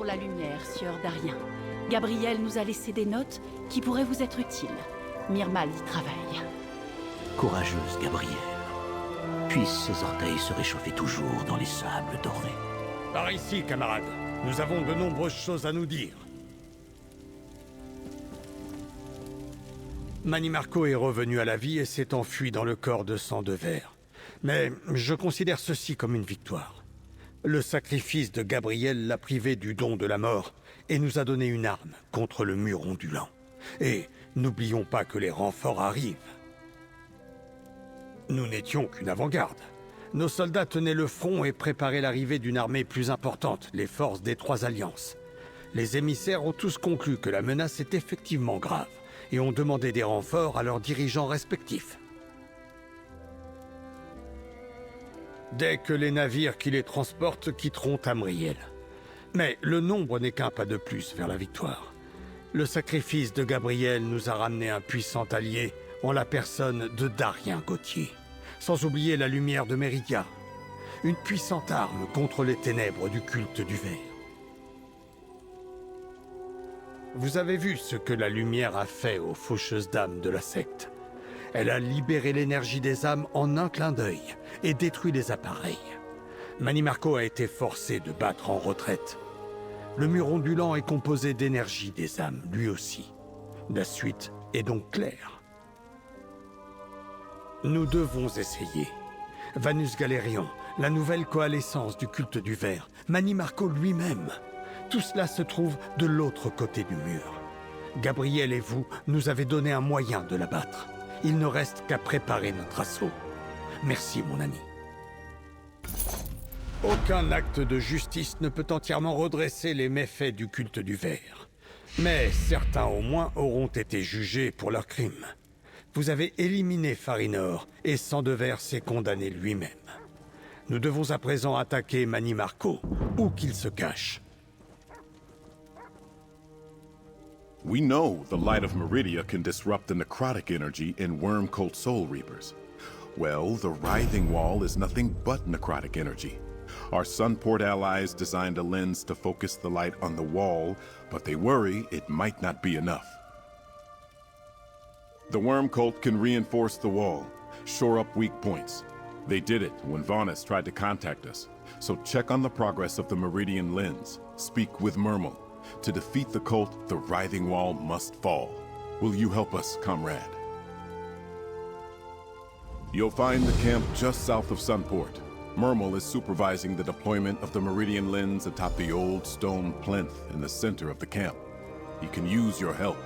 la lumière, sieur Darien. Gabriel nous a laissé des notes qui pourraient vous être utiles. Myrmal y travaille. Courageuse, Gabrielle. Puissent ses orteils se réchauffer toujours dans les sables dorés. Par ici, camarades. Nous avons de nombreuses choses à nous dire. Manimarco est revenu à la vie et s'est enfui dans le corps de sang de verre. Mais je considère ceci comme une victoire. Le sacrifice de Gabriel l'a privé du don de la mort et nous a donné une arme contre le mur ondulant. Et n'oublions pas que les renforts arrivent. Nous n'étions qu'une avant-garde. Nos soldats tenaient le front et préparaient l'arrivée d'une armée plus importante, les forces des trois alliances. Les émissaires ont tous conclu que la menace est effectivement grave et ont demandé des renforts à leurs dirigeants respectifs. Dès que les navires qui les transportent quitteront Tamriel. Mais le nombre n'est qu'un pas de plus vers la victoire. Le sacrifice de Gabriel nous a ramené un puissant allié en la personne de Darien Gauthier, sans oublier la lumière de Méridia, une puissante arme contre les ténèbres du culte du ver. Vous avez vu ce que la lumière a fait aux faucheuses dames de la secte. Elle a libéré l'énergie des âmes en un clin d'œil et détruit les appareils. Manimarco a été forcé de battre en retraite. Le mur ondulant est composé d'énergie des âmes, lui aussi. La suite est donc claire. Nous devons essayer. Vanus Galerion, la nouvelle coalescence du culte du ver, Manimarco lui-même. Tout cela se trouve de l'autre côté du mur. Gabriel et vous nous avez donné un moyen de l'abattre. Il ne reste qu'à préparer notre assaut. Merci, mon ami. Aucun acte de justice ne peut entièrement redresser les méfaits du culte du ver. Mais certains au moins auront été jugés pour leurs crimes. Vous avez éliminé Farinor et Sandever s'est condamné lui-même. Nous devons à présent attaquer Manimarco, où qu'il se cache. We know the light of Meridia can disrupt the necrotic energy in Worm Cult Soul Reapers. Well, the Writhing Wall is nothing but necrotic energy. Our Sunport allies designed a lens to focus the light on the wall, but they worry it might not be enough. The Worm Cult can reinforce the wall, shore up weak points. They did it when Vaunus tried to contact us, so check on the progress of the Meridian lens. Speak with Myrmel. To defeat the cult, the Writhing Wall must fall. Will you help us, comrade? You'll find the camp just south of Sunport. Myrmel is supervising the deployment of the Meridian lens atop the old stone plinth in the center of the camp. He can use your help.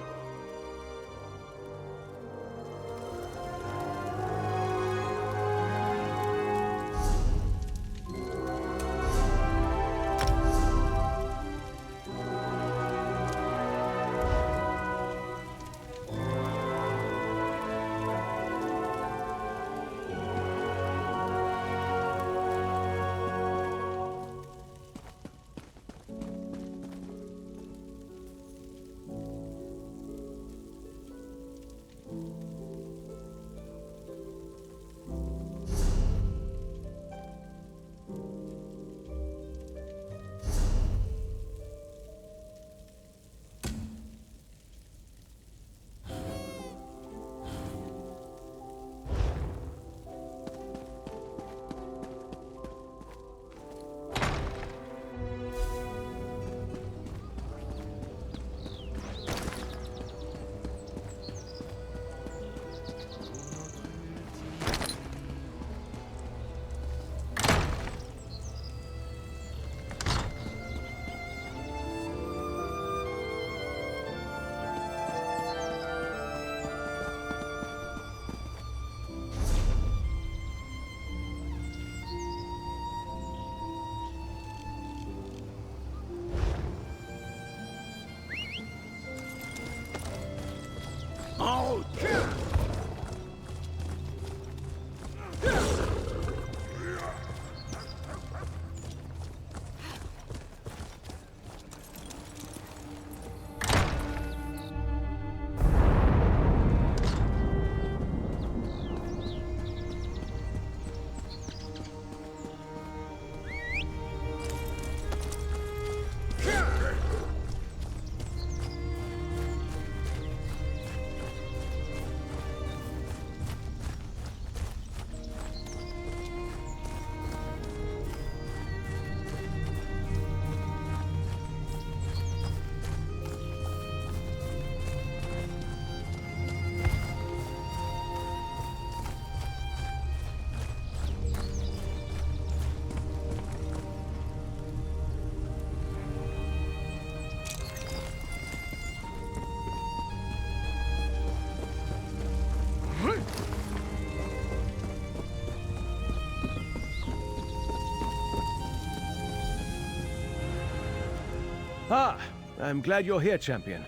Ah, I'm glad you're here, champion.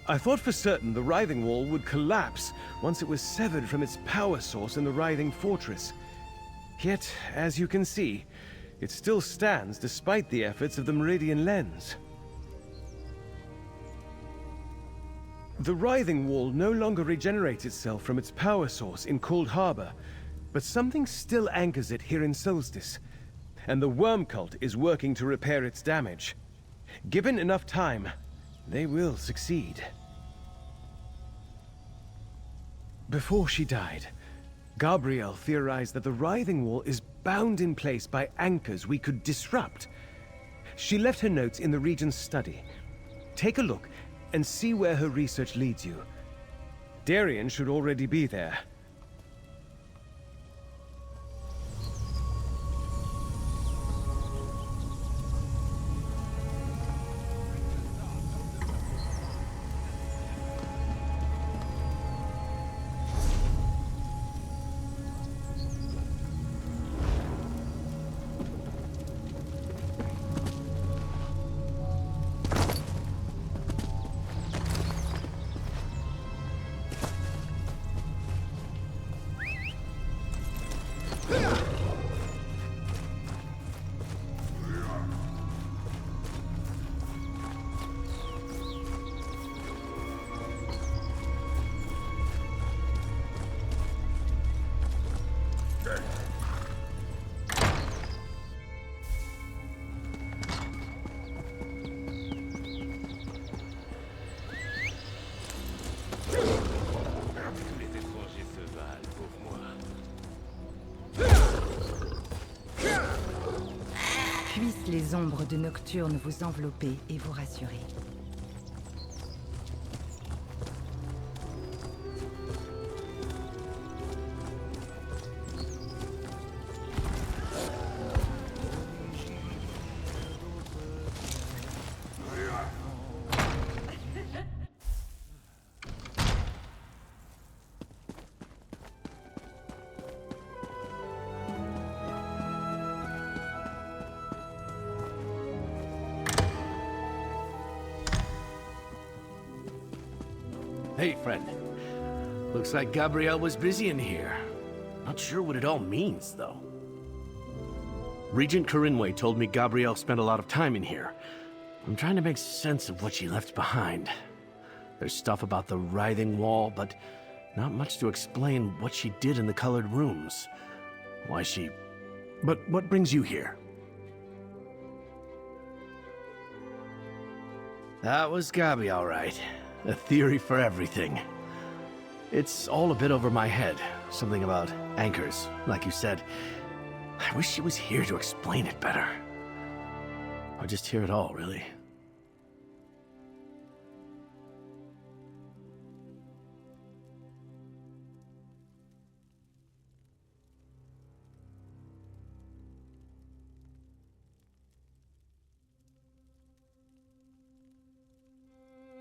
I thought for certain the Writhing Wall would collapse once it was severed from its power source in the Writhing Fortress. Yet, as you can see, it still stands despite the efforts of the Meridian Lens. The Writhing Wall no longer regenerates itself from its power source in Cold Harbor, but something still anchors it here in Solstice, and the Worm Cult is working to repair its damage. Given enough time, they will succeed. Before she died, Gabrielle theorized that the Writhing Wall is bound in place by anchors we could disrupt. She left her notes in the Regent's study. Take a look and see where her research leads you. Darien should already be there. Puissent les ombres de Nocturne vous envelopper et vous rassurer. Hey, friend. Looks like Gabrielle was busy in here. Not sure what it all means, though. Regent Corinway told me Gabrielle spent a lot of time in here. I'm trying to make sense of what she left behind. There's stuff about the Writhing Wall, but not much to explain what she did in the colored rooms. Why she... But what brings you here? That was Gabi, all right. A theory for everything. It's all a bit over my head. Something about anchors, like you said. I wish she was here to explain it better. Or just hear it all, really.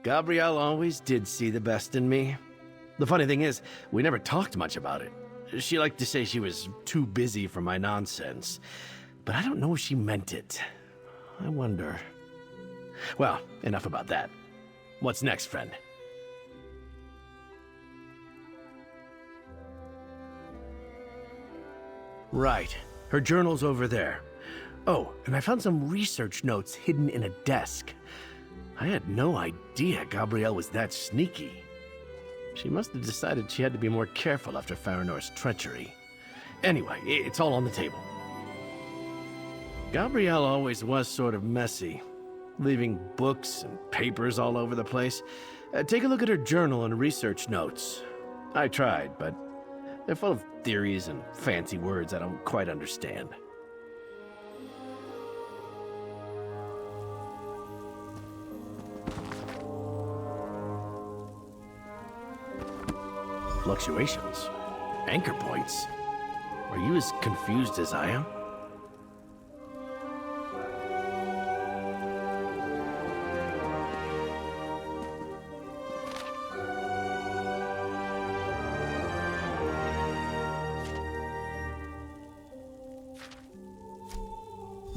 Gabrielle always did see the best in me. The funny thing is, we never talked much about it. She liked to say she was too busy for my nonsense. But I don't know if she meant it. I wonder. Well, enough about that. What's next, friend? Right. Her journal's over there. Oh, and I found some research notes hidden in a desk. I had no idea Gabrielle was that sneaky. She must have decided she had to be more careful after Faranor's treachery. Anyway, it's all on the table. Gabrielle always was sort of messy, leaving books and papers all over the place. Take a look at her journal and research notes. I tried, but they're full of theories and fancy words I don't quite understand. Fluctuations? Anchor points? Are you as confused as I am?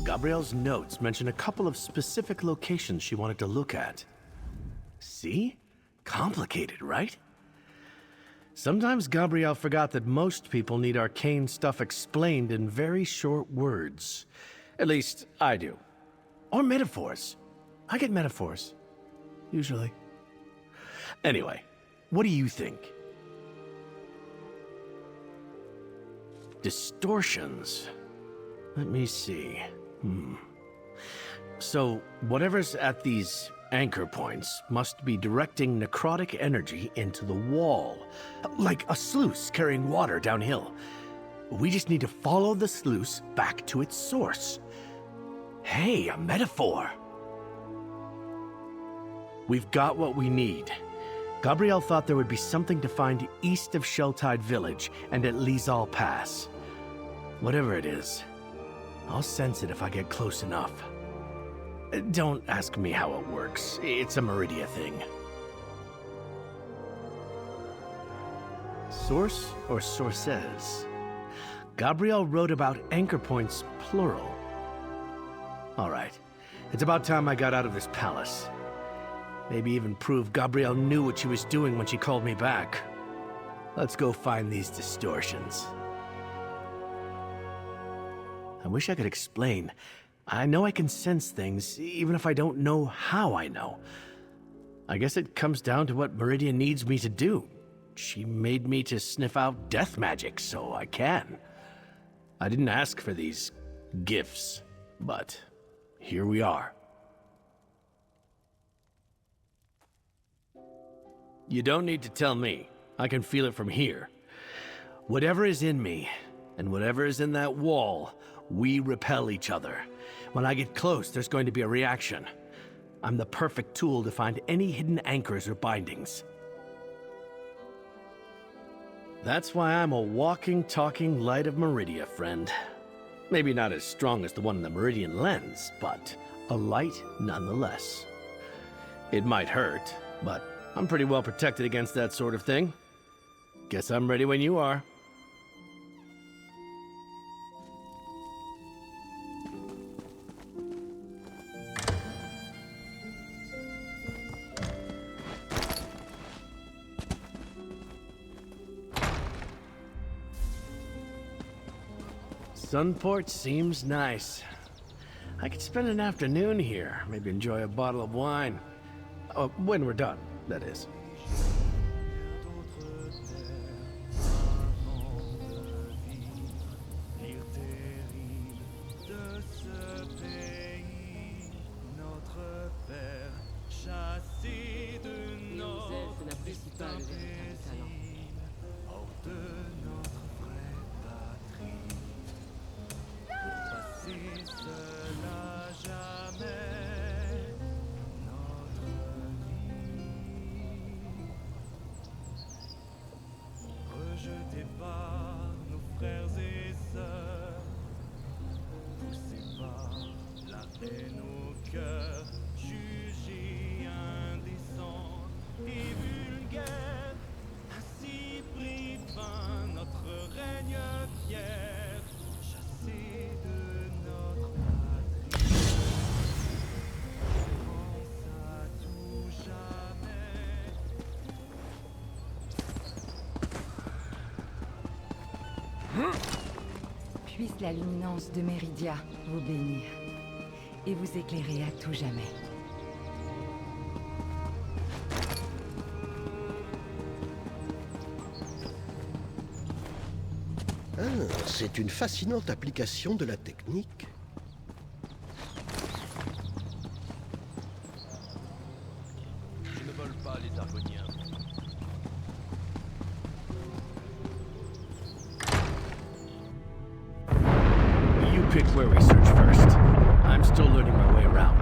Gabrielle's notes mention a couple of specific locations she wanted to look at. See? Complicated, right? Sometimes Gabrielle forgot that most people need arcane stuff explained in very short words. At least, I do. Or metaphors. I get metaphors. Usually. Anyway, what do you think? Distortions. Let me see. So, whatever's at these anchor points must be directing necrotic energy into the wall. Like a sluice carrying water downhill. We just need to follow the sluice back to its source. Hey, a metaphor! We've got what we need. Gabrielle thought there would be something to find east of Shelltide Village and at Lizal Pass. Whatever it is, I'll sense it if I get close enough. Don't ask me how it works. It's a Meridia thing. Source or sources? Gabrielle wrote about anchor points, plural. All right. It's about time I got out of this palace. Maybe even prove Gabrielle knew what she was doing when she called me back. Let's go find these distortions. I wish I could explain. I know I can sense things, even if I don't know how I know. I guess it comes down to what Meridia needs me to do. She made me to sniff out death magic, so I can. I didn't ask for these gifts, but here we are. You don't need to tell me. I can feel it from here. Whatever is in me, and whatever is in that wall, we repel each other. When I get close, there's going to be a reaction. I'm the perfect tool to find any hidden anchors or bindings. That's why I'm a walking, talking light of Meridia, friend. Maybe not as strong as the one in the Meridian lens, but a light nonetheless. It might hurt, but I'm pretty well protected against that sort of thing. Guess I'm ready when you are. Sunport seems nice. I could spend an afternoon here, maybe enjoy a bottle of wine. When we're done, that is. Puisse la luminance de Meridia vous bénir et vous éclairer à tout jamais. Ah, c'est une fascinante application de la technique. Je ne vole pas les Argoniens. You pick where we search first. I'm still learning my way around.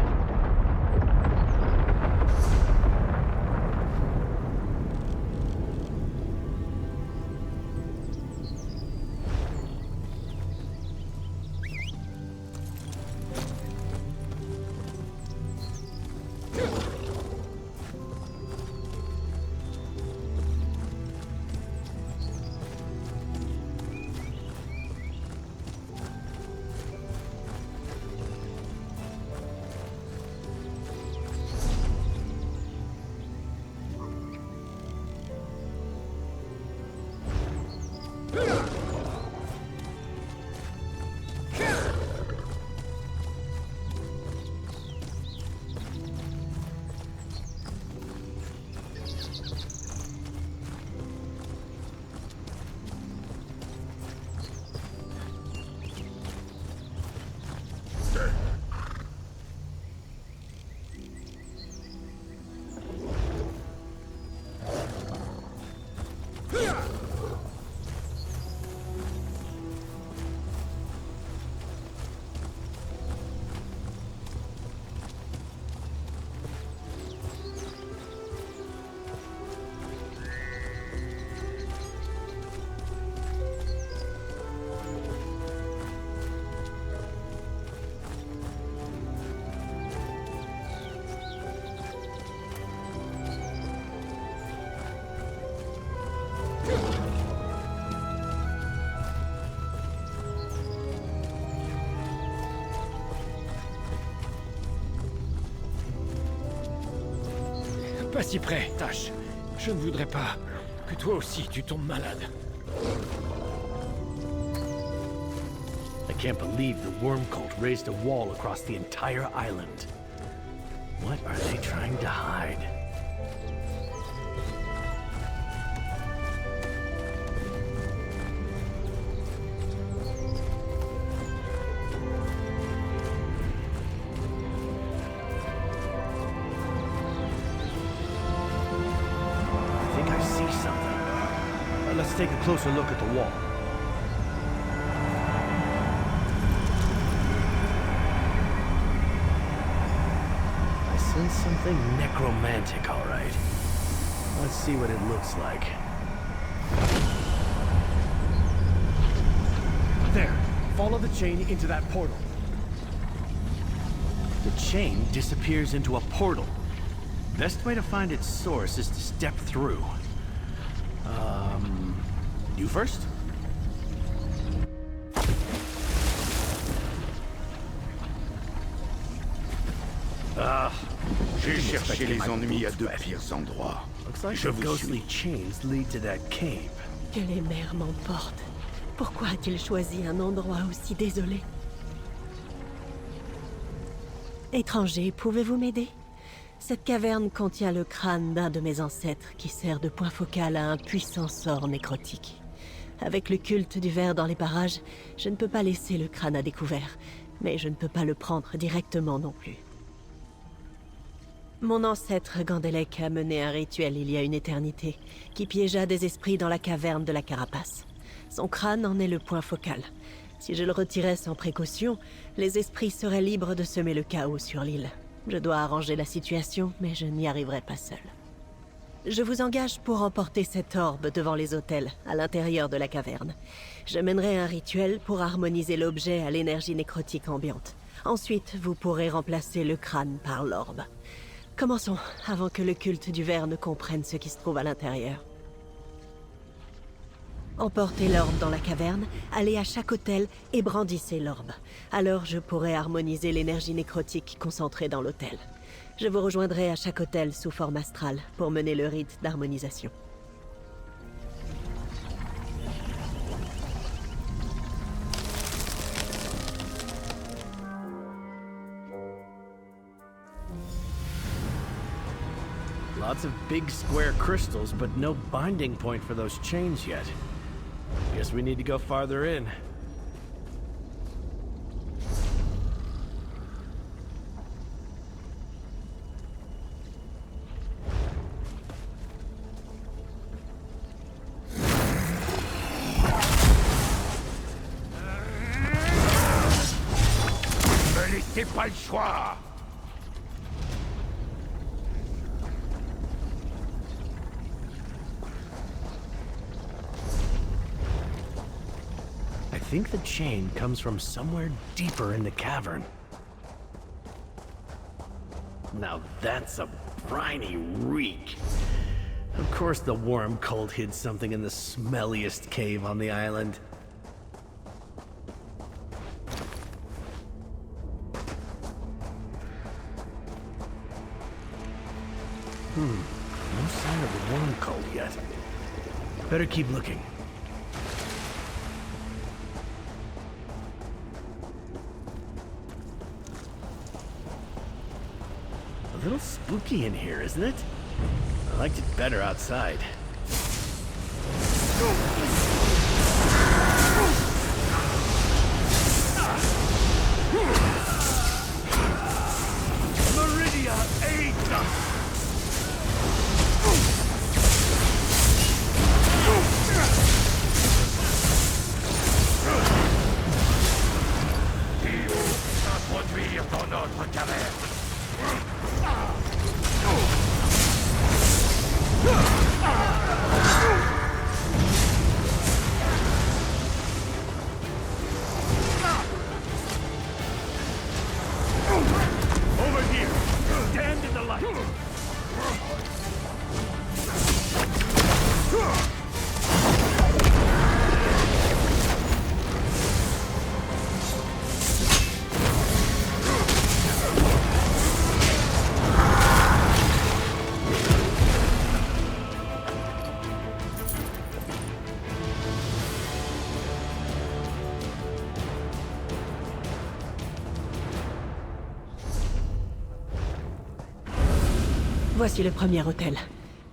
pas si près, Tash. Je ne voudrais pas que toi aussi tu tombes malade. I can't believe the worm cult raised a wall across the entire island. What are they trying to hide? I think I see something. Let's take a closer look at the wall. Something necromantic, all right. Let's see what it looks like. There! Follow the chain into that portal. The chain disappears into a portal. Best way to find its source is to step through. You first? J'ai cherché les ennuis à de pires endroits. Looks like Je the vous ghostly suis. chains lead to that cave. Que les mers m'emportent. Pourquoi a-t-il choisi un endroit aussi désolé? Étranger, pouvez-vous m'aider? Cette caverne contient le crâne d'un de mes ancêtres qui sert de point focal à un puissant sort nécrotique. Avec le culte du ver dans les parages, je ne peux pas laisser le crâne à découvert, mais je ne peux pas le prendre directement non plus. Mon ancêtre Gandelek a mené un rituel il y a une éternité, qui piégea des esprits dans la caverne de la carapace. Son crâne en est le point focal. Si je le retirais sans précaution, les esprits seraient libres de semer le chaos sur l'île. Je dois arranger la situation, mais je n'y arriverai pas seul. Je vous engage pour emporter cette orbe devant les autels, à l'intérieur de la caverne. Je mènerai un rituel pour harmoniser l'objet à l'énergie nécrotique ambiante. Ensuite, vous pourrez remplacer le crâne par l'orbe. Commençons, avant que le culte du ver ne comprenne ce qui se trouve à l'intérieur. Emportez l'orbe dans la caverne, allez à chaque hôtel et brandissez l'orbe. Alors je pourrai harmoniser l'énergie nécrotique concentrée dans l'hôtel. Je vous rejoindrai à chaque hôtel sous forme astrale pour mener le rite d'harmonisation. Lots of big square crystals, but no binding point for those chains yet. Guess we need to go farther in. Me laissez pas le choix. I think the chain comes from somewhere deeper in the cavern. Now that's a briny reek. Of course the worm cult hid something in the smelliest cave on the island. No sign of the worm cult yet. Better keep looking. A little spooky in here, isn't it? I liked it better outside. Meridia, aid us! Introduire dans notre caverne. Over here! Stand in the light! Voici le premier hôtel.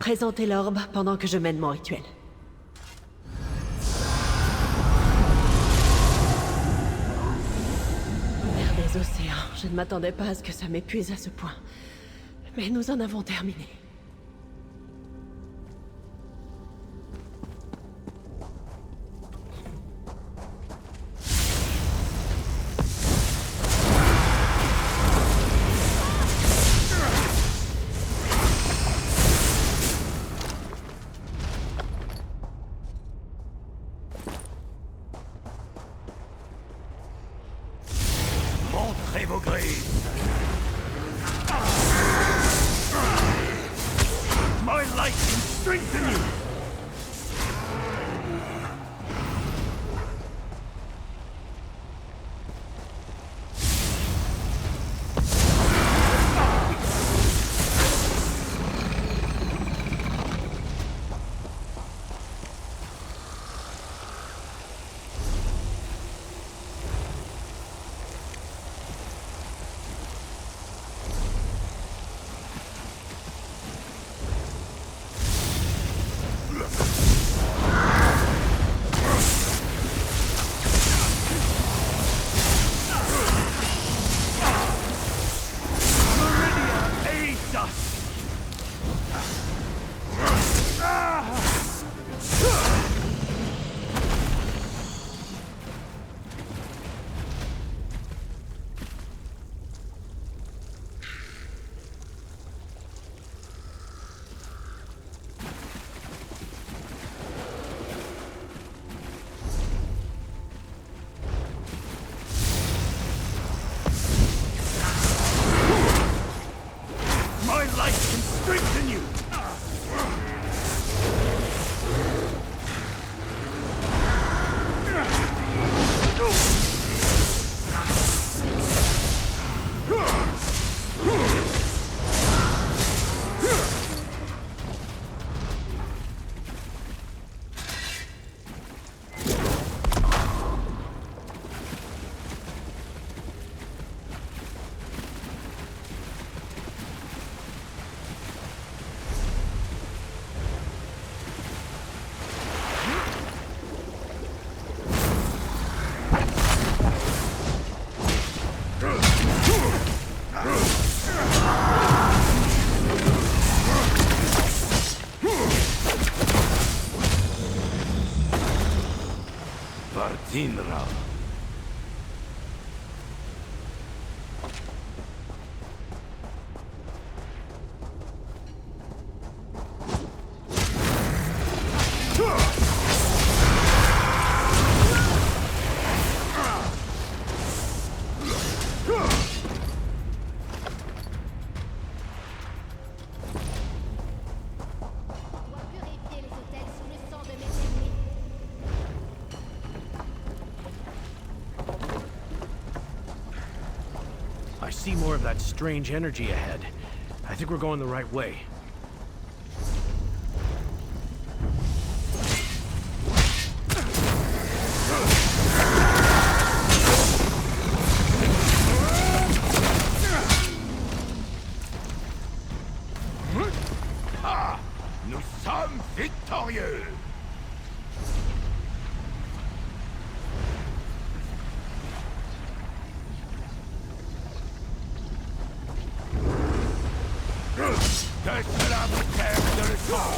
Présentez l'orbe pendant que je mène mon rituel. Mère des océans, je ne m'attendais pas à ce que ça m'épuise à ce point. Mais nous en avons terminé. Montrez vos griffes. My light can strengthen you. My light can strengthen you. Partinra. Purifier les hôtels sous le sang de mes ennemis. I see more of that strange energy ahead. I think we're going the right way. Ah, nous sommes victorieux. Que cela vous serve de leçon.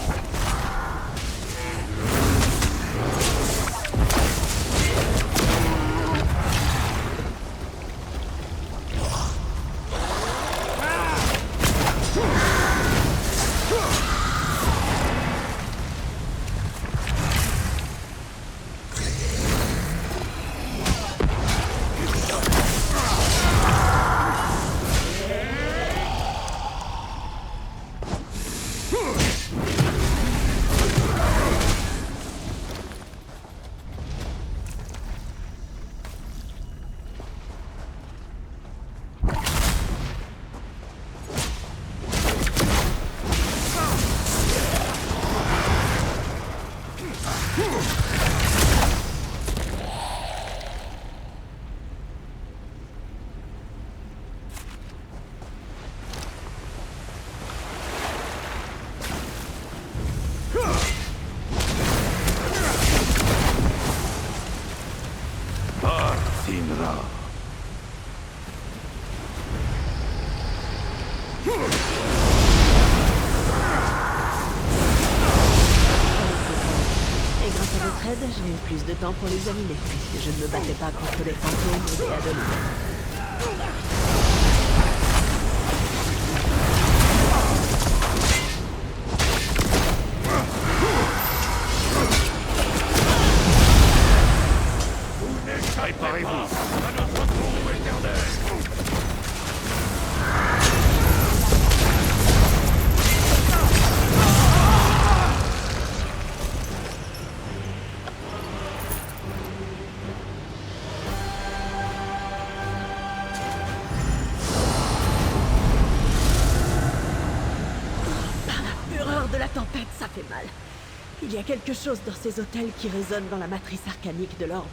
temps pour l'examiner, puisque je ne me battais pas contre des fantômes et des adolescents. Préparez-vous à notre trou éternel. La fureur de la tempête, ça fait mal. Il y a quelque chose dans ces hôtels qui résonne dans la matrice arcanique de l'orbe.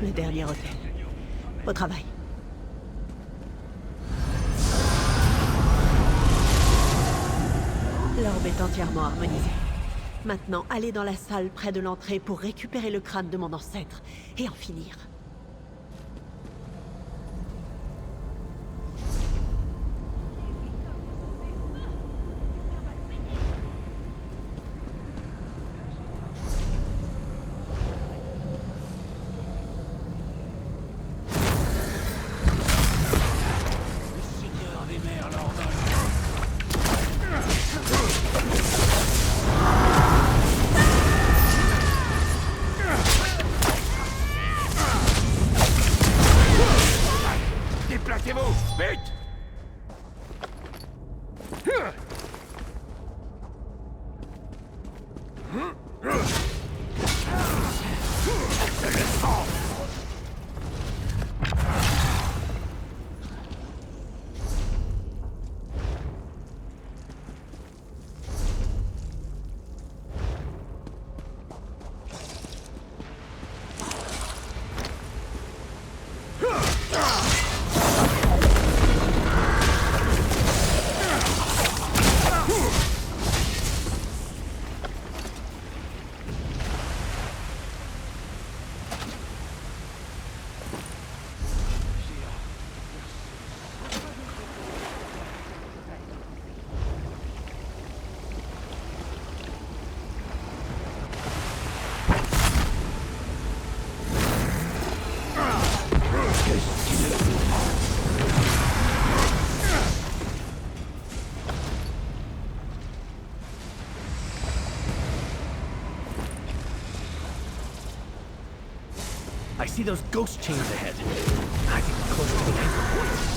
Le dernier hôtel. Au travail. L'orbe est entièrement harmonisée. Maintenant, allez dans la salle près de l'entrée pour récupérer le crâne de mon ancêtre et en finir. Déplacez-vous, vite! see those ghost chains ahead. I think we're close to the anchor point.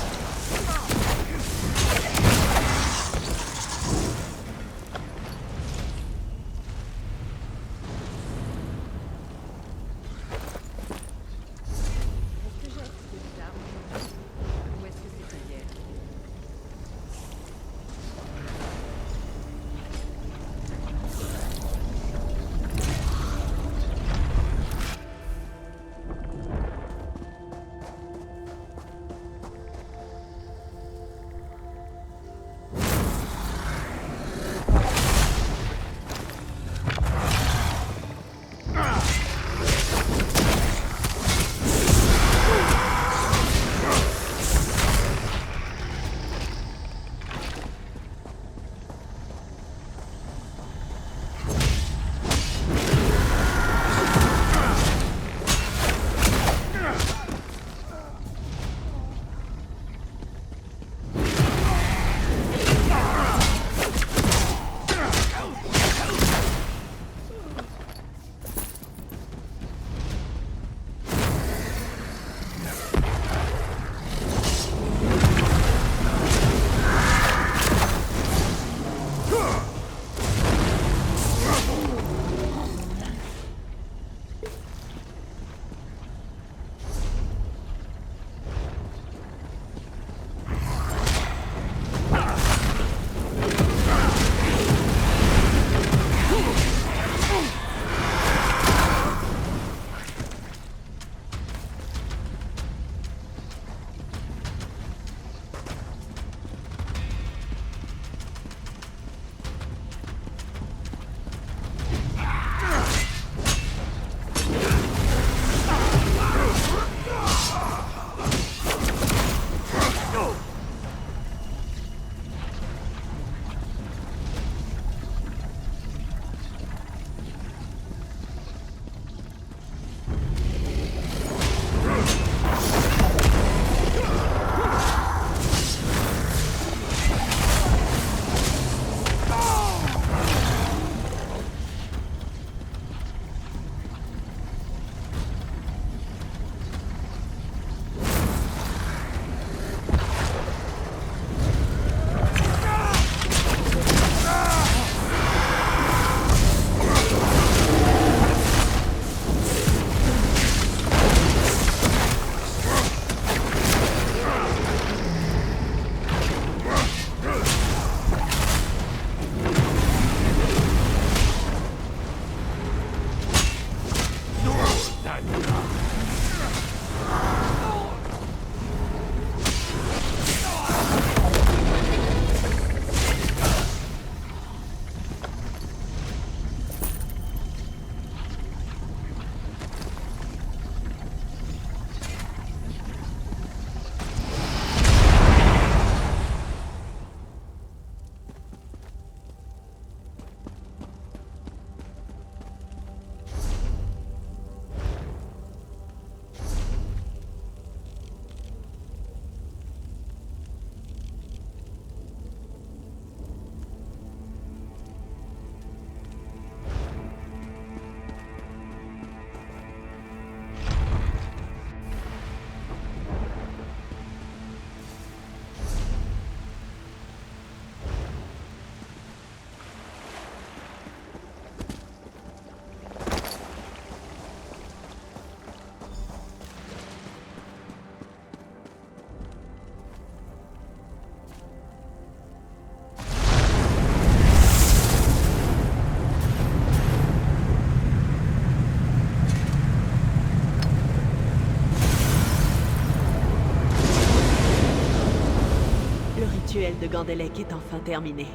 rituel de Gandelek est enfin terminé.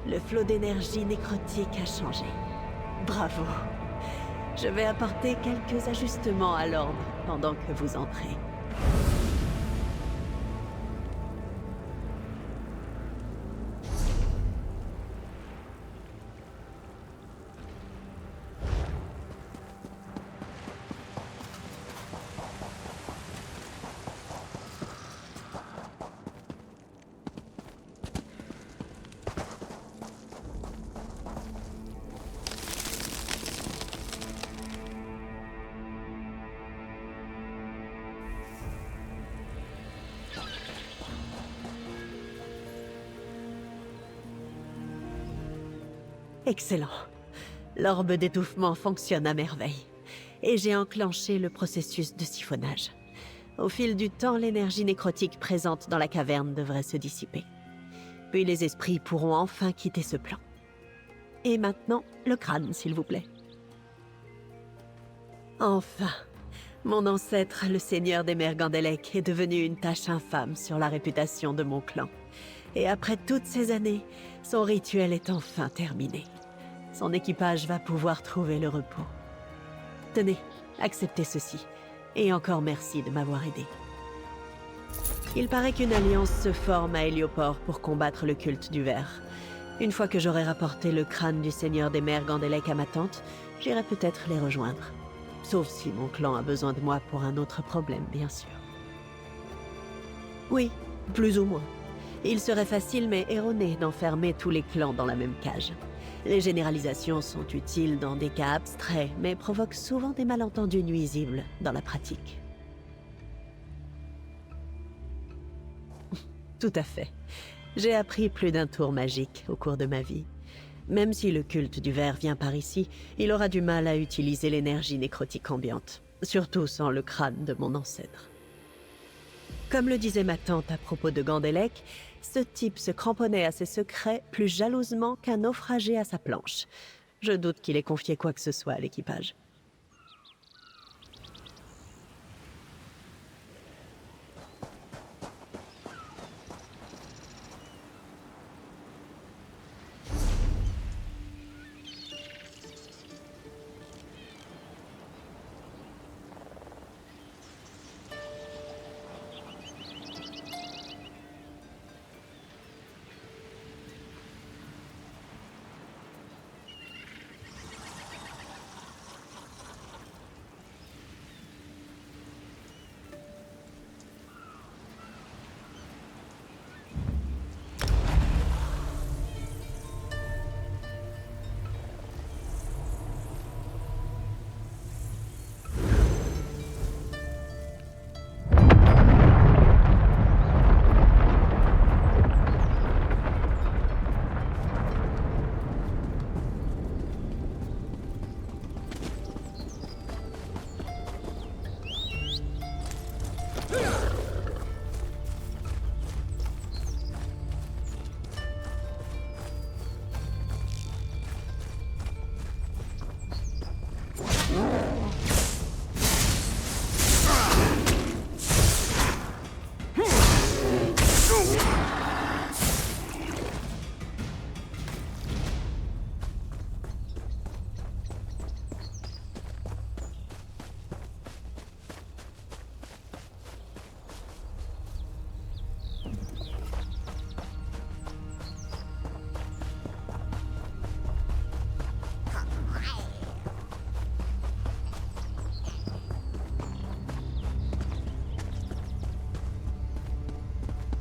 Le flot d'énergie nécrotique a changé. Bravo. Je vais apporter quelques ajustements à l'ordre pendant que vous entrez. Excellent. L'orbe d'étouffement fonctionne à merveille. Et j'ai enclenché le processus de siphonnage. Au fil du temps, l'énergie nécrotique présente dans la caverne devrait se dissiper. Puis les esprits pourront enfin quitter ce plan. Et maintenant, le crâne, s'il vous plaît. Enfin, mon ancêtre, le seigneur des mers Gandelec, est devenu une tache infâme sur la réputation de mon clan. Et après toutes ces années, son rituel est enfin terminé. Son équipage va pouvoir trouver le repos. Tenez, acceptez ceci. Et encore merci de m'avoir aidé. Il paraît qu'une alliance se forme à Hélioport pour combattre le culte du ver. Une fois que j'aurai rapporté le crâne du seigneur des mers Gandelec à ma tante, j'irai peut-être les rejoindre. Sauf si mon clan a besoin de moi pour un autre problème, bien sûr. Oui, plus ou moins. Il serait facile mais erroné d'enfermer tous les clans dans la même cage. Les généralisations sont utiles dans des cas abstraits, mais provoquent souvent des malentendus nuisibles dans la pratique. Tout à fait. J'ai appris plus d'un tour magique au cours de ma vie. Même si le culte du ver vient par ici, il aura du mal à utiliser l'énergie nécrotique ambiante, surtout sans le crâne de mon ancêtre. Comme le disait ma tante à propos de Gandelec, ce type se cramponnait à ses secrets plus jalousement qu'un naufragé à sa planche. Je doute qu'il ait confié quoi que ce soit à l'équipage.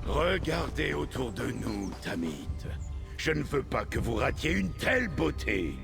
Regardez autour de nous, Tamit. Je ne veux pas que vous ratiez une telle beauté.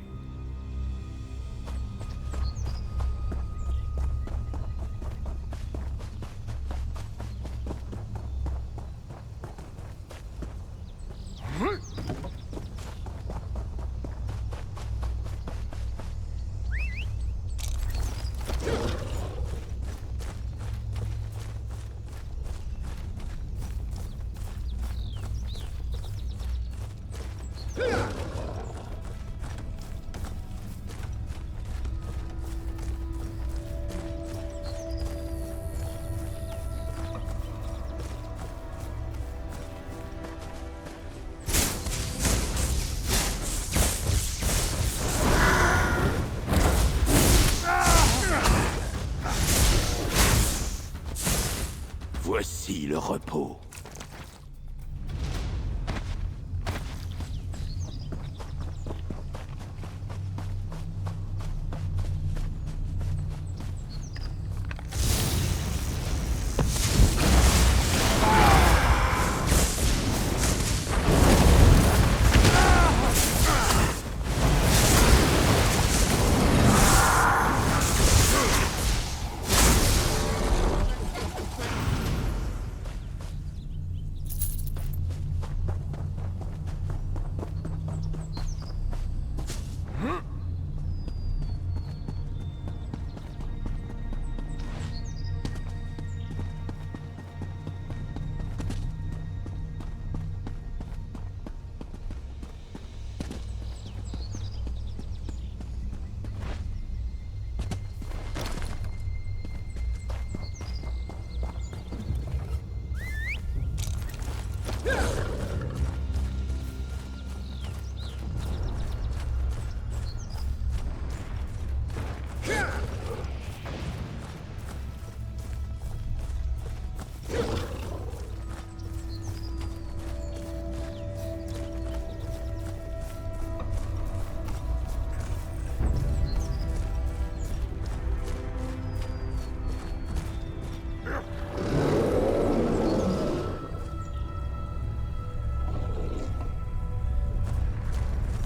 Voici le repos.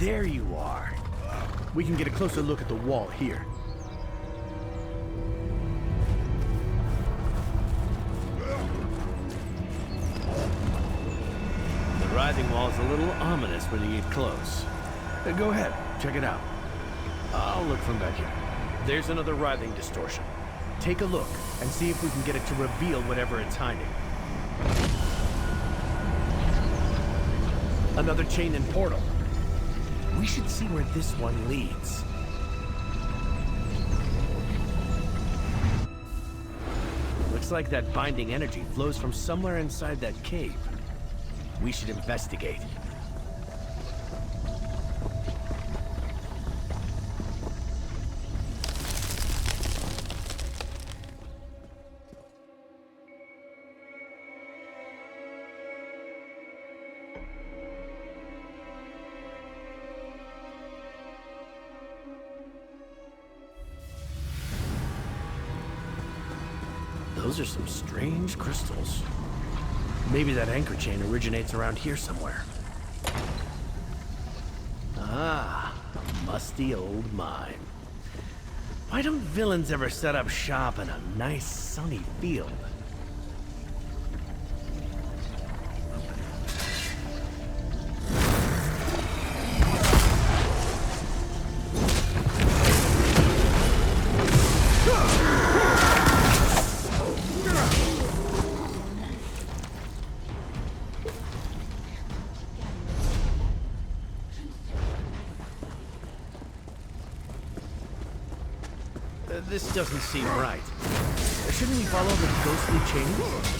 There you are. We can get a closer look at the wall here. The writhing wall is a little ominous when you get close. Go ahead, check it out. I'll look from back here. There's another writhing distortion. Take a look and see if we can get it to reveal whatever it's hiding. Another chain and portal. We should see where this one leads. Looks like that binding energy flows from somewhere inside that cave. We should investigate. Those are some strange crystals. Maybe that anchor chain originates around here somewhere. Ah, a musty old mine. Why don't villains ever set up shop in a nice sunny field? This doesn't seem right. Shouldn't we follow the ghostly chains?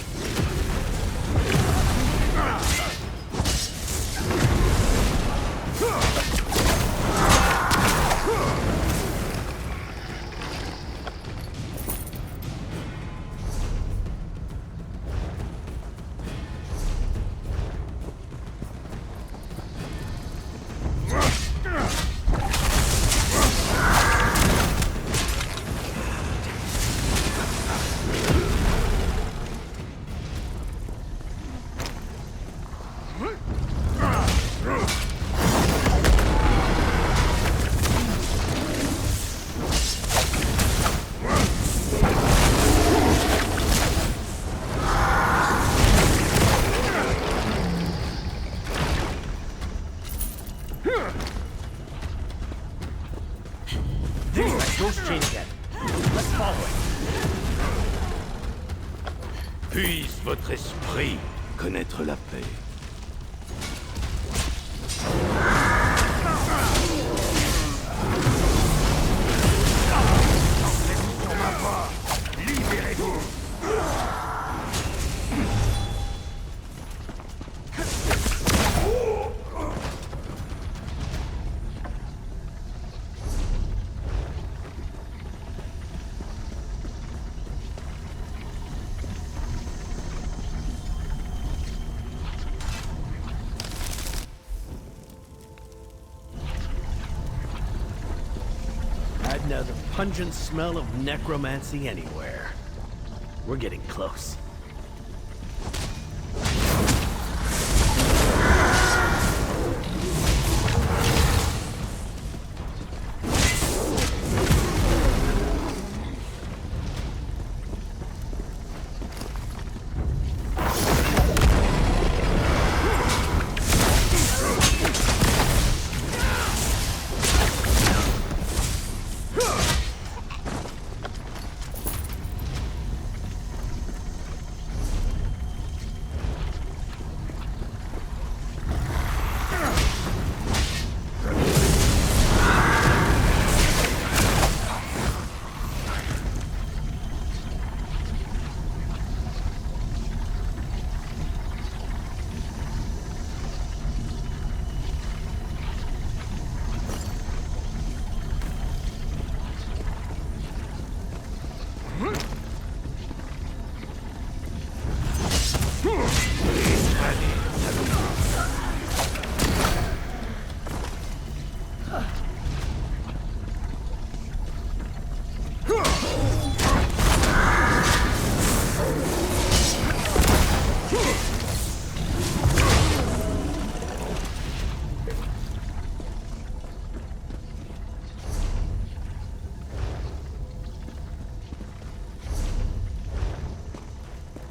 Puisse votre esprit connaître la paix. Lancez-vous sur ma voie. Libérez-vous. Another pungent smell of necromancy anywhere. We're getting close.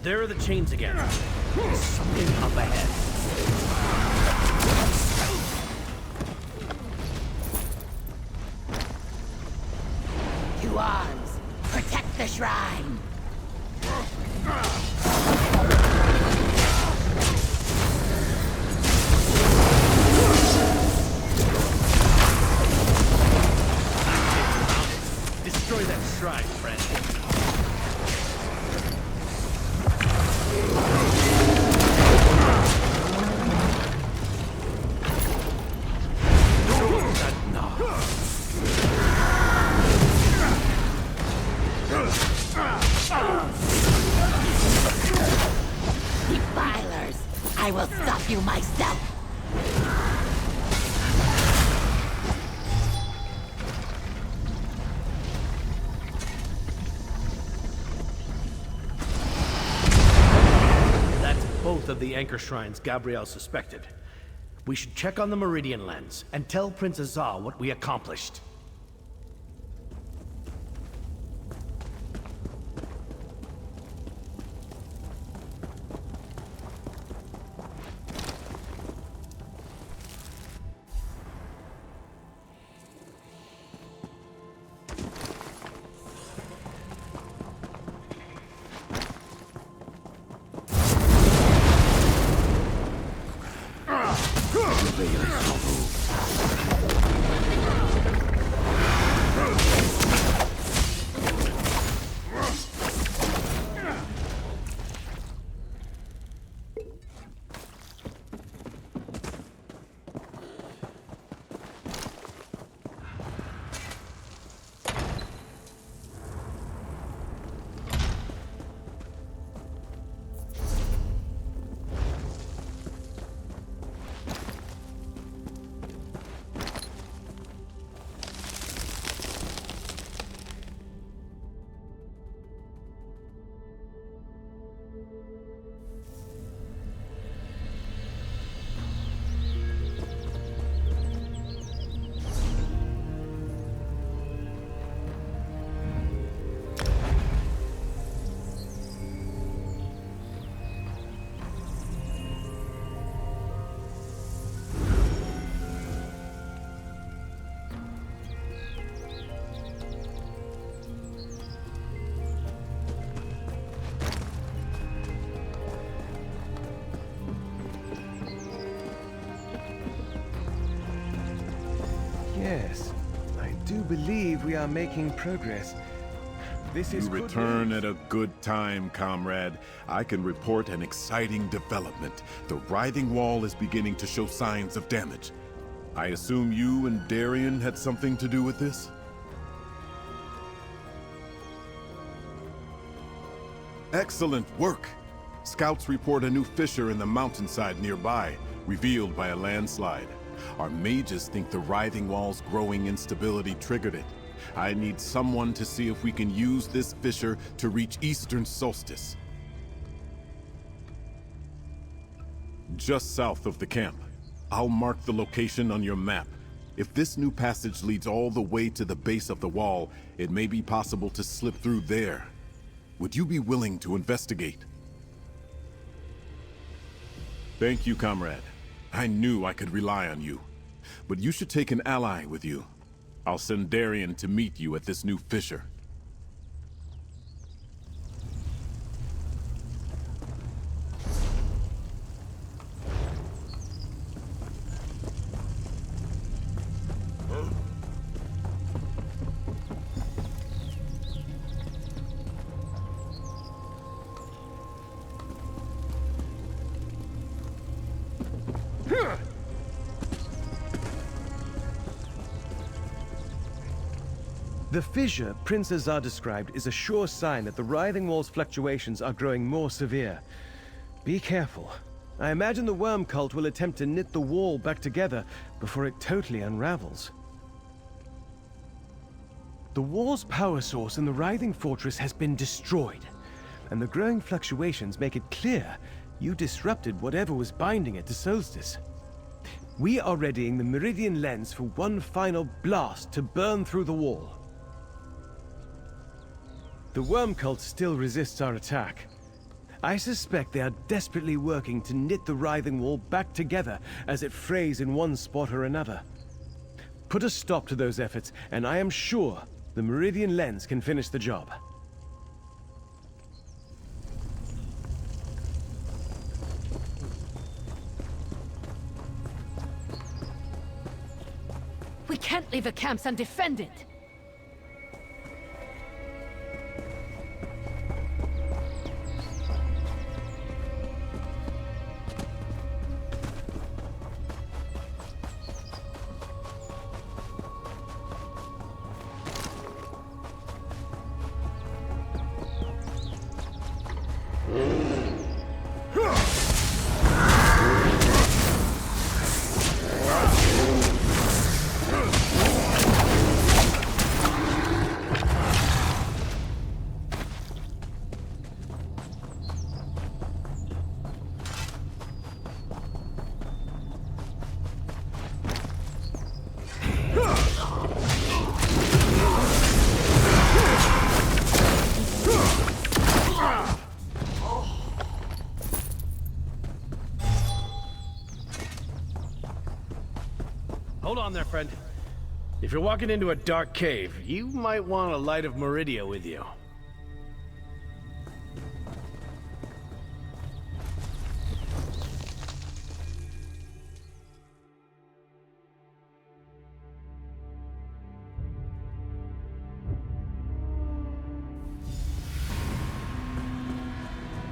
There are the chains again. There's something up ahead. To arms! Protect the shrine! Destroy that shrine, friend. Defilers! I will stop you myself! That's both of the anchor shrines Gabrielle suspected. We should check on the Meridian lens and tell Prince Azar what we accomplished. Yes, I do believe we are making progress. This is You good return news. at a good time, comrade. I can report an exciting development. The writhing wall is beginning to show signs of damage. I assume you and Darien had something to do with this? Excellent work! Scouts report a new fissure in the mountainside nearby, revealed by a landslide. Our mages think the writhing wall's growing instability triggered it. I need someone to see if we can use this fissure to reach Eastern Solstice. Just south of the camp. I'll mark the location on your map. If this new passage leads all the way to the base of the wall, it may be possible to slip through there. Would you be willing to investigate? Thank you, comrade. I knew I could rely on you. But you should take an ally with you. I'll send Darien to meet you at this new fissure. The fissure Prince Azar described is a sure sign that the writhing wall's fluctuations are growing more severe. Be careful. I imagine the worm cult will attempt to knit the wall back together before it totally unravels. The wall's power source in the writhing fortress has been destroyed, and the growing fluctuations make it clear you disrupted whatever was binding it to Solstice. We are readying the Meridian lens for one final blast to burn through the wall. The worm cult still resists our attack. I suspect they are desperately working to knit the writhing wall back together as it frays in one spot or another. Put a stop to those efforts, and I am sure the Meridian lens can finish the job. We can't leave the camps undefended! Hold on there, friend. If you're walking into a dark cave, you might want a light of Meridia with you.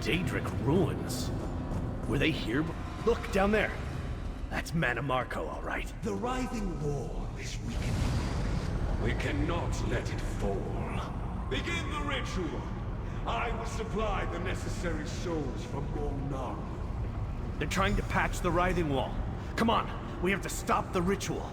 Daedric ruins? Were they here? Look, down there. That's Manimarco, all right. The writhing wall is weakening. We cannot let it fall. Begin the ritual. I will supply the necessary souls from Golnar. They're trying to patch the writhing wall. Come on, we have to stop the ritual.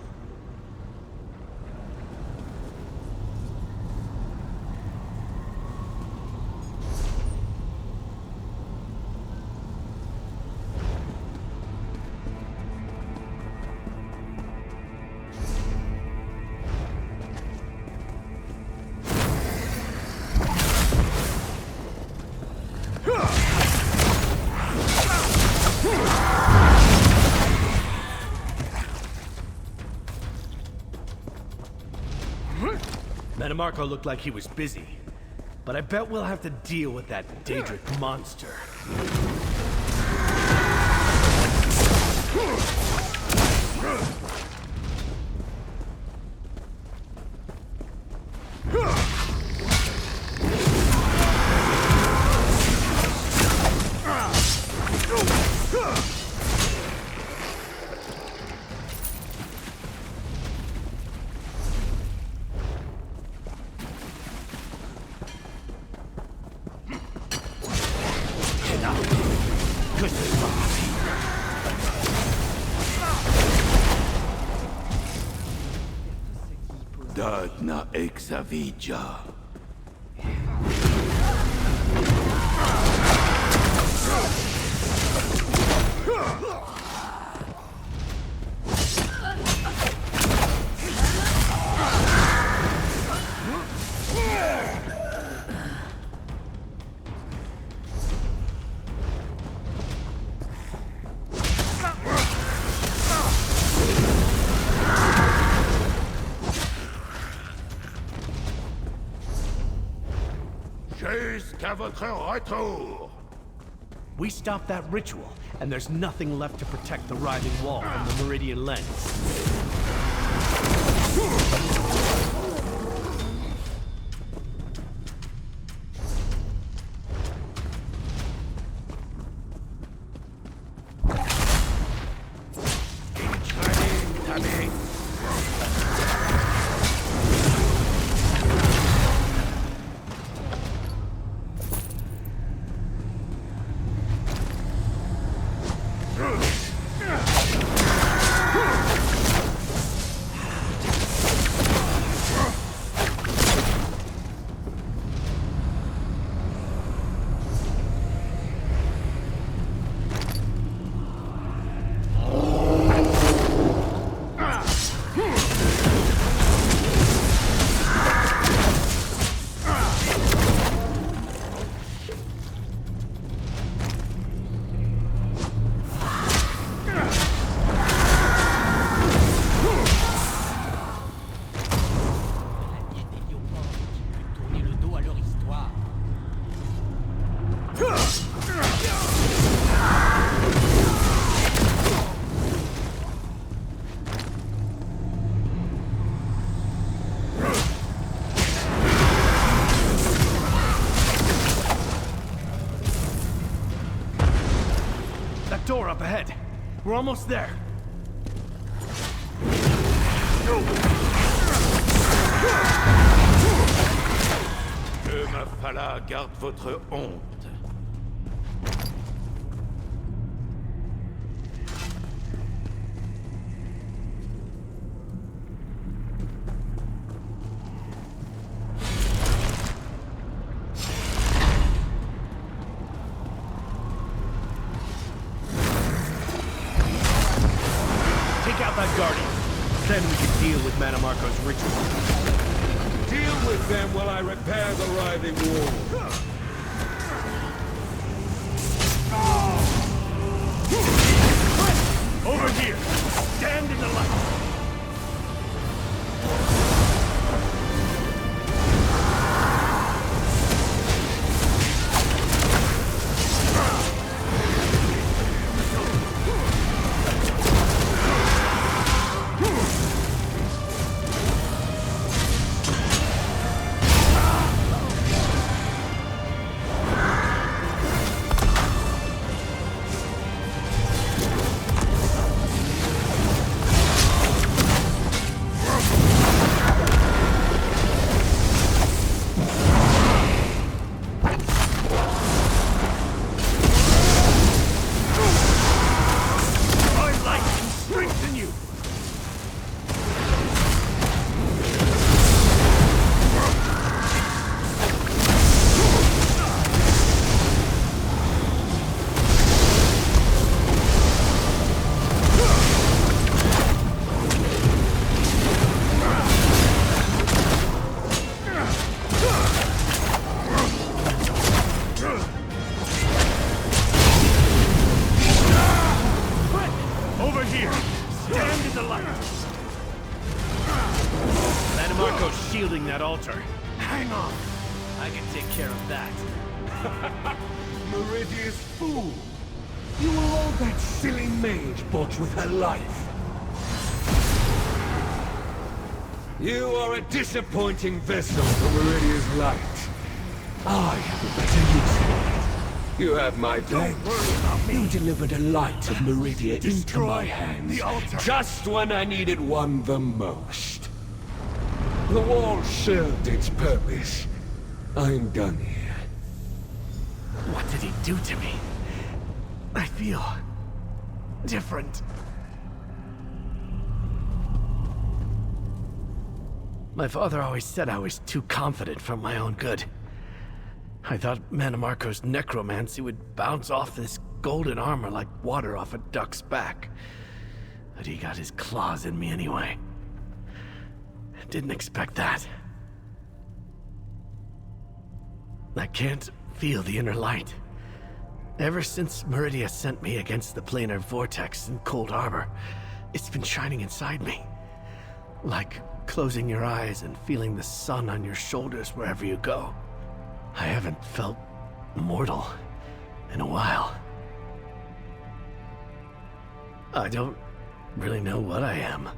Manimarco looked like he was busy, but I bet we'll have to deal with that Daedric monster. Dadna exavija. Jusqu'à votre retour. We stopped that ritual, and there's nothing left to protect the writhing wall from the Meridian lens. door up ahead. We're almost there. Que Mafala garde votre honte. Take out that Guardian. Then we can deal with Manamarco's ritual. Deal with them while I repair the writhing wall. Over here! Stand in the light! Manamarco's shielding that altar. Hang on. I can take care of that. Meridia's fool. You were all that silly mage bought with her life. You are a disappointing vessel for Meridia's light. I have a better use for it. You have my thanks. You delivered a light of Meridia into my hands, just when I needed one the most. The wall served its purpose. I'm done here. What did he do to me? I feel different. My father always said I was too confident for my own good. I thought Manamarco's necromancy would bounce off this golden armor like water off a duck's back. But he got his claws in me anyway. Didn't expect that. I can't feel the inner light. Ever since Meridia sent me against the planar vortex in Cold Harbor, it's been shining inside me. Like closing your eyes and feeling the sun on your shoulders wherever you go. I haven't felt mortal in a while. I don't really know what I am,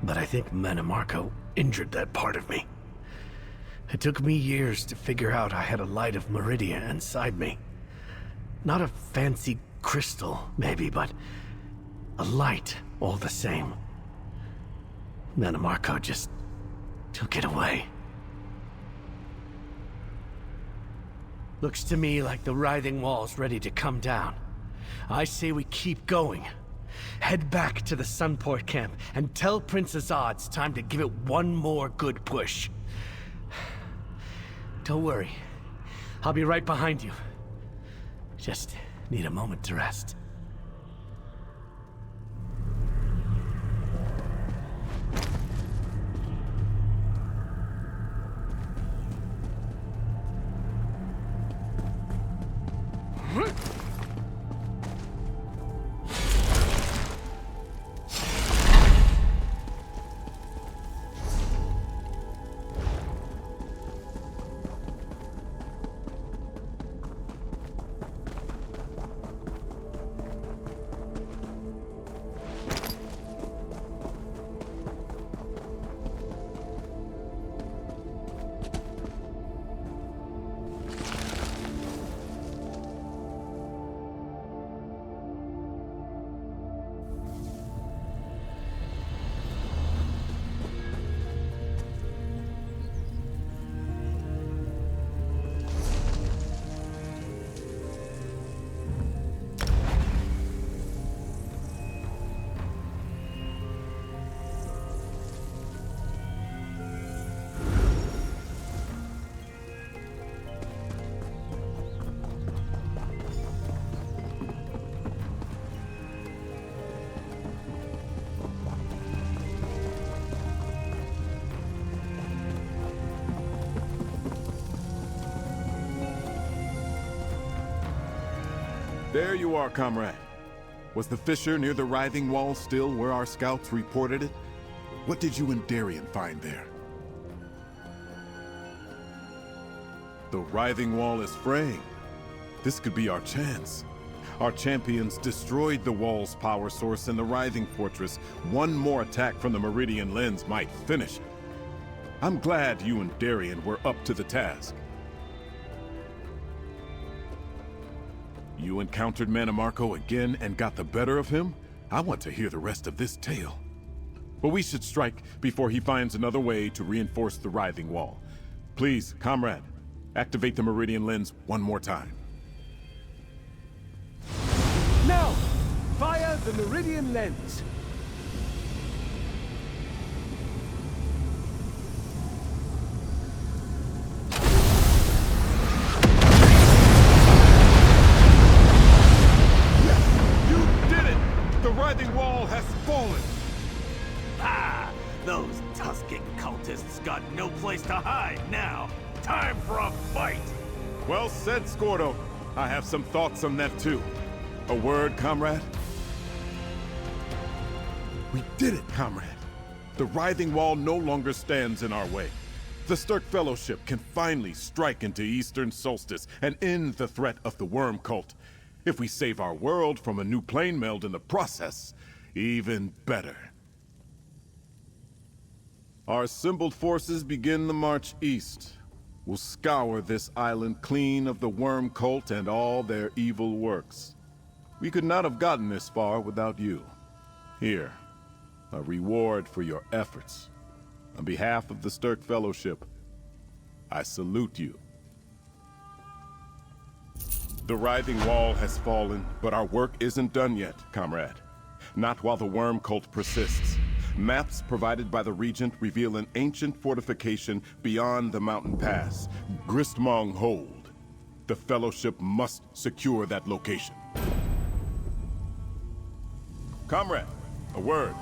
but I think Manamarco injured that part of me. It took me years to figure out I had a light of Meridia inside me. Not a fancy crystal, maybe, but a light all the same. Manamarco just took it away. Looks to me like the writhing wall's ready to come down. I say we keep going. Head back to the Sunport camp and tell Prince Azad it's time to give it one more good push. Don't worry. I'll be right behind you. Just need a moment to rest. There you are, comrade. Was the fissure near the writhing wall still where our scouts reported it? What did you and Darien find there? The writhing wall is fraying. This could be our chance. Our champions destroyed the wall's power source in the writhing fortress. One more attack from the Meridian Lens might finish it. I'm glad you and Darien were up to the task. You encountered Mannimarco again and got the better of him? I want to hear the rest of this tale. But we should strike before he finds another way to reinforce the writhing wall. Please, comrade, activate the Meridian Lens one more time. Now, fire the Meridian Lens. The writhing wall has fallen! Ah! Those Tusken cultists got no place to hide now! Time for a fight! Well said, Scordo. I have some thoughts on that too. A word, comrade? We did it, comrade! The writhing wall no longer stands in our way. The Sturk Fellowship can finally strike into Eastern Solstice and end the threat of the Worm Cult. If we save our world from a new plane meld in the process, even better. Our assembled forces begin the march east. We'll scour this island clean of the Worm Cult and all their evil works. We could not have gotten this far without you. Here, a reward for your efforts. On behalf of the Sturk Fellowship, I salute you. The writhing wall has fallen, but our work isn't done yet, comrade. Not while the Worm Cult persists. Maps provided by the Regent reveal an ancient fortification beyond the mountain pass, Gristmong Hold. The Fellowship must secure that location. Comrade, a word.